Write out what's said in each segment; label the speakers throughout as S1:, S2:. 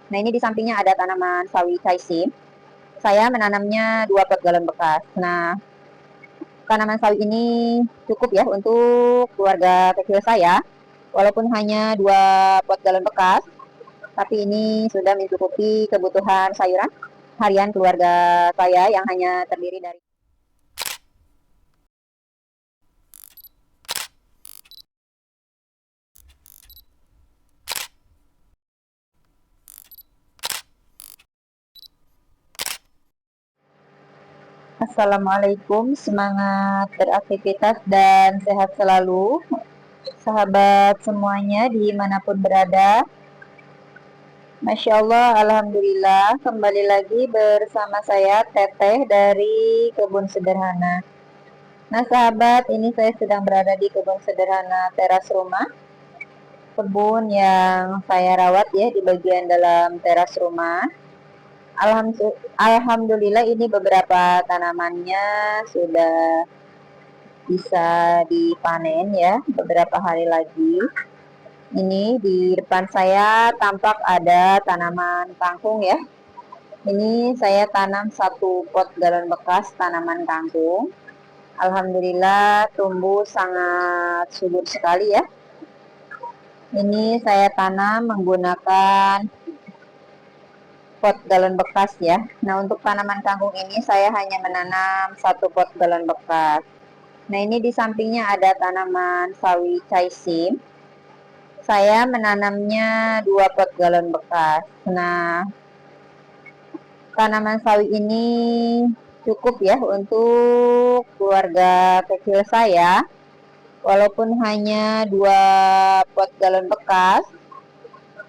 S1: Nah, ini di sampingnya ada tanaman sawi caisim. Saya menanamnya 2 pot galon bekas. Nah, tanaman sawi ini cukup ya untuk keluarga kecil saya. Walaupun hanya 2 pot galon bekas, tapi ini sudah mencukupi kebutuhan sayuran harian keluarga saya yang hanya terdiri dari. Assalamualaikum, semangat beraktivitas dan sehat selalu sahabat semuanya dimanapun berada. Masya Allah, Alhamdulillah, kembali lagi bersama saya Teteh dari Kebun Sederhana. Nah sahabat, ini saya sedang berada di kebun sederhana teras rumah. Kebun yang saya rawat ya di bagian dalam teras rumah. Alhamdulillah ini beberapa tanamannya sudah bisa dipanen ya beberapa hari lagi. Ini di depan saya tampak ada tanaman kangkung ya. Ini saya tanam 1 pot galon bekas tanaman kangkung. Alhamdulillah tumbuh sangat subur sekali ya. Ini saya tanam menggunakan pot galon bekas ya. Nah, untuk tanaman kangkung ini saya hanya menanam 1 pot galon bekas. Nah, ini di sampingnya ada tanaman sawi caisim. Saya menanamnya 2 pot galon bekas. Nah, tanaman sawi ini cukup ya untuk keluarga kecil saya. Walaupun hanya 2 pot galon bekas,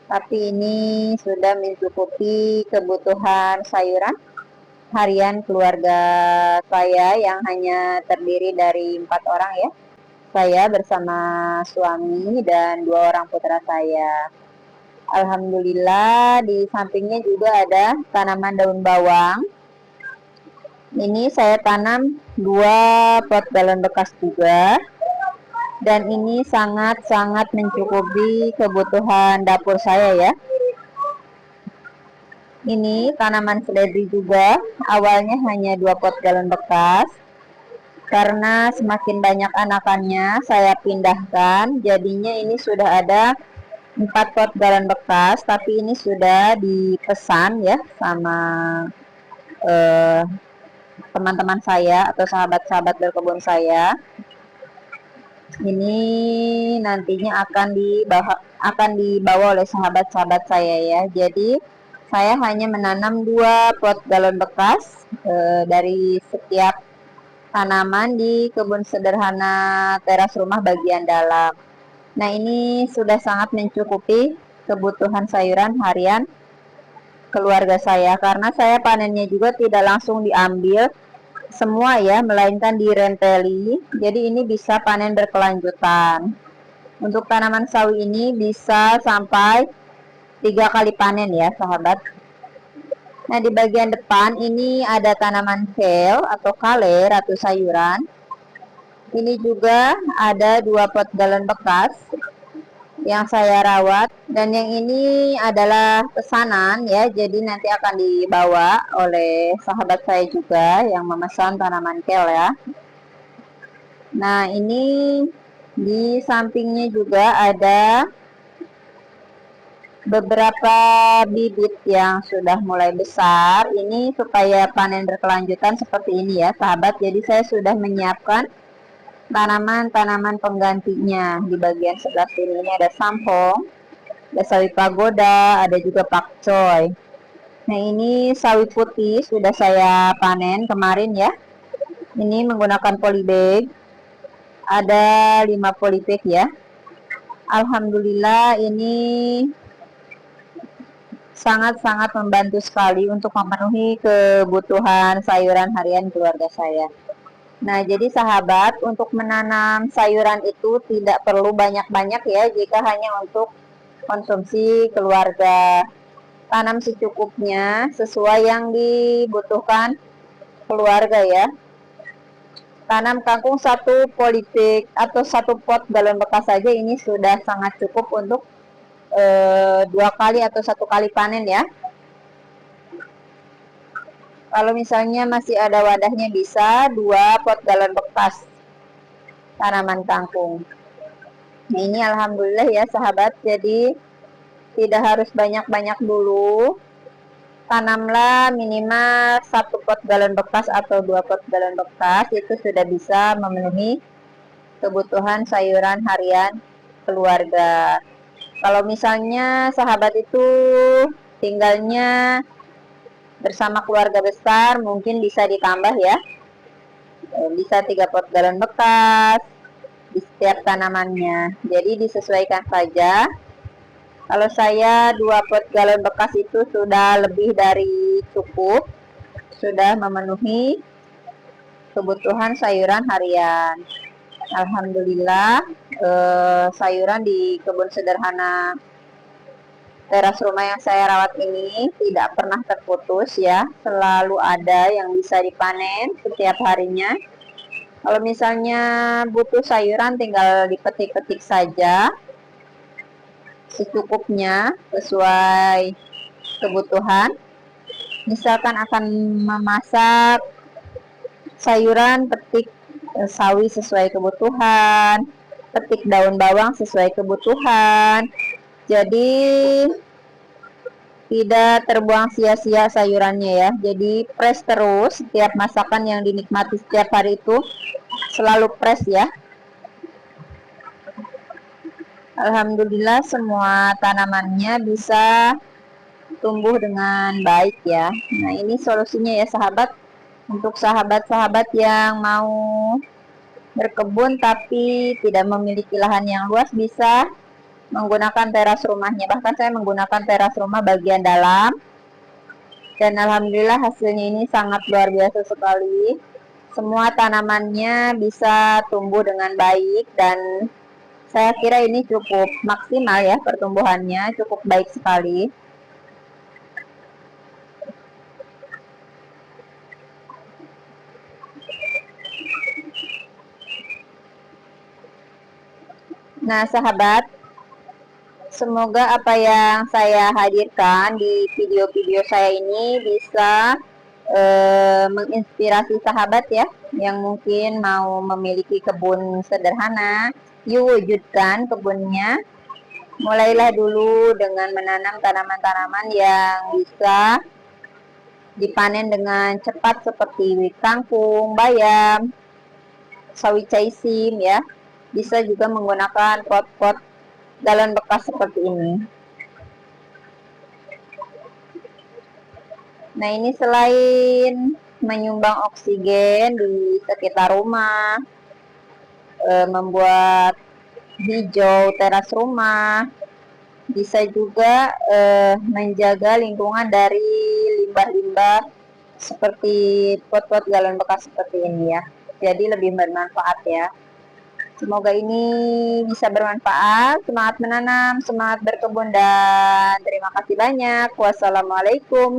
S1: tapi ini sudah mencukupi kebutuhan sayuran harian keluarga saya yang hanya terdiri dari 4 orang ya. Saya bersama suami dan 2 orang putra saya. Alhamdulillah di sampingnya juga ada tanaman daun bawang. Ini saya tanam 2 pot galon bekas juga. Dan ini sangat-sangat mencukupi kebutuhan dapur saya ya. Ini tanaman seledri juga, awalnya hanya 2 pot galon bekas. Karena semakin banyak anakannya, saya pindahkan, jadinya ini sudah ada 4 pot galon bekas, tapi ini sudah dipesan ya sama teman-teman saya atau sahabat-sahabat berkebun saya. Ini nantinya akan dibawa oleh sahabat-sahabat saya ya. Jadi saya hanya menanam 2 pot galon bekas dari setiap tanaman di kebun sederhana teras rumah bagian dalam. Nah, ini sudah sangat mencukupi kebutuhan sayuran harian keluarga saya karena saya panennya juga tidak langsung diambil semua ya, melainkan direnteli. Jadi ini bisa panen berkelanjutan. Untuk tanaman sawi ini bisa sampai 3 kali panen ya sahabat. Nah, di bagian depan ini ada tanaman kale atau kale, ratu sayuran. Ini juga ada 2 pot galon bekas yang saya rawat, dan yang ini adalah pesanan ya, jadi nanti akan dibawa oleh sahabat saya juga yang memesan tanaman kale ya. Nah, ini di sampingnya juga ada beberapa bibit yang sudah mulai besar. Ini supaya panen berkelanjutan seperti ini ya sahabat. Jadi saya sudah menyiapkan tanaman-tanaman penggantinya. Di bagian sebelah sini ini ada sampong, ada sawi pagoda, ada juga pakcoy. Nah, ini sawi putih sudah saya panen kemarin ya. Ini menggunakan polybag. Ada 5 polybag ya. Alhamdulillah ini sangat-sangat membantu sekali untuk memenuhi kebutuhan sayuran harian keluarga saya. Nah, jadi sahabat, untuk menanam sayuran itu tidak perlu banyak-banyak ya, jika hanya untuk konsumsi keluarga. Tanam secukupnya sesuai yang dibutuhkan keluarga ya. Tanam kangkung 1 polybag atau 1 pot galon bekas saja ini sudah sangat cukup untuk 2 kali atau 1 kali panen ya. Kalau misalnya masih ada wadahnya, bisa 2 pot galon bekas tanaman kangkung. Nah, ini alhamdulillah ya sahabat, jadi tidak harus banyak-banyak dulu. Tanamlah minimal 1 pot galon bekas atau 2 pot galon bekas, itu sudah bisa memenuhi kebutuhan sayuran harian keluarga. Kalau misalnya sahabat itu tinggalnya bersama keluarga besar, mungkin bisa ditambah ya, bisa 3 pot galon bekas di setiap tanamannya. Jadi disesuaikan saja. Kalau saya 2 pot galon bekas itu sudah lebih dari cukup, sudah memenuhi kebutuhan sayuran harian. Alhamdulillah, sayuran di kebun sederhana teras rumah yang saya rawat ini tidak pernah terputus ya, selalu ada yang bisa dipanen setiap harinya. Kalau misalnya butuh sayuran, tinggal dipetik-petik saja secukupnya sesuai kebutuhan. Misalkan akan memasak sayuran, petik sawi sesuai kebutuhan, petik daun bawang sesuai kebutuhan. Jadi tidak terbuang sia-sia sayurannya ya. Jadi fresh terus, setiap masakan yang dinikmati setiap hari itu selalu fresh ya. Alhamdulillah semua tanamannya bisa tumbuh dengan baik ya. Nah, ini solusinya ya sahabat. Untuk sahabat-sahabat yang mau berkebun tapi tidak memiliki lahan yang luas, bisa menggunakan teras rumahnya. Bahkan saya menggunakan teras rumah bagian dalam, dan alhamdulillah hasilnya ini sangat luar biasa sekali. Semua tanamannya bisa tumbuh dengan baik, dan saya kira ini cukup maksimal ya pertumbuhannya, cukup baik sekali. Nah sahabat, semoga apa yang saya hadirkan di video-video saya ini bisa menginspirasi sahabat ya, yang mungkin mau memiliki kebun sederhana. Yuk wujudkan kebunnya. Mulailah dulu dengan menanam tanaman-tanaman yang bisa dipanen dengan cepat seperti kangkung, bayam, sawi caisim ya. Bisa juga menggunakan pot-pot galon bekas seperti ini. Nah, ini selain menyumbang oksigen di sekitar rumah, membuat hijau teras rumah, bisa juga menjaga lingkungan dari limbah-limbah seperti pot-pot galon bekas seperti ini ya. Jadi lebih bermanfaat ya. Semoga ini bisa bermanfaat. Semangat menanam, semangat berkebun, dan terima kasih banyak. Wassalamualaikum.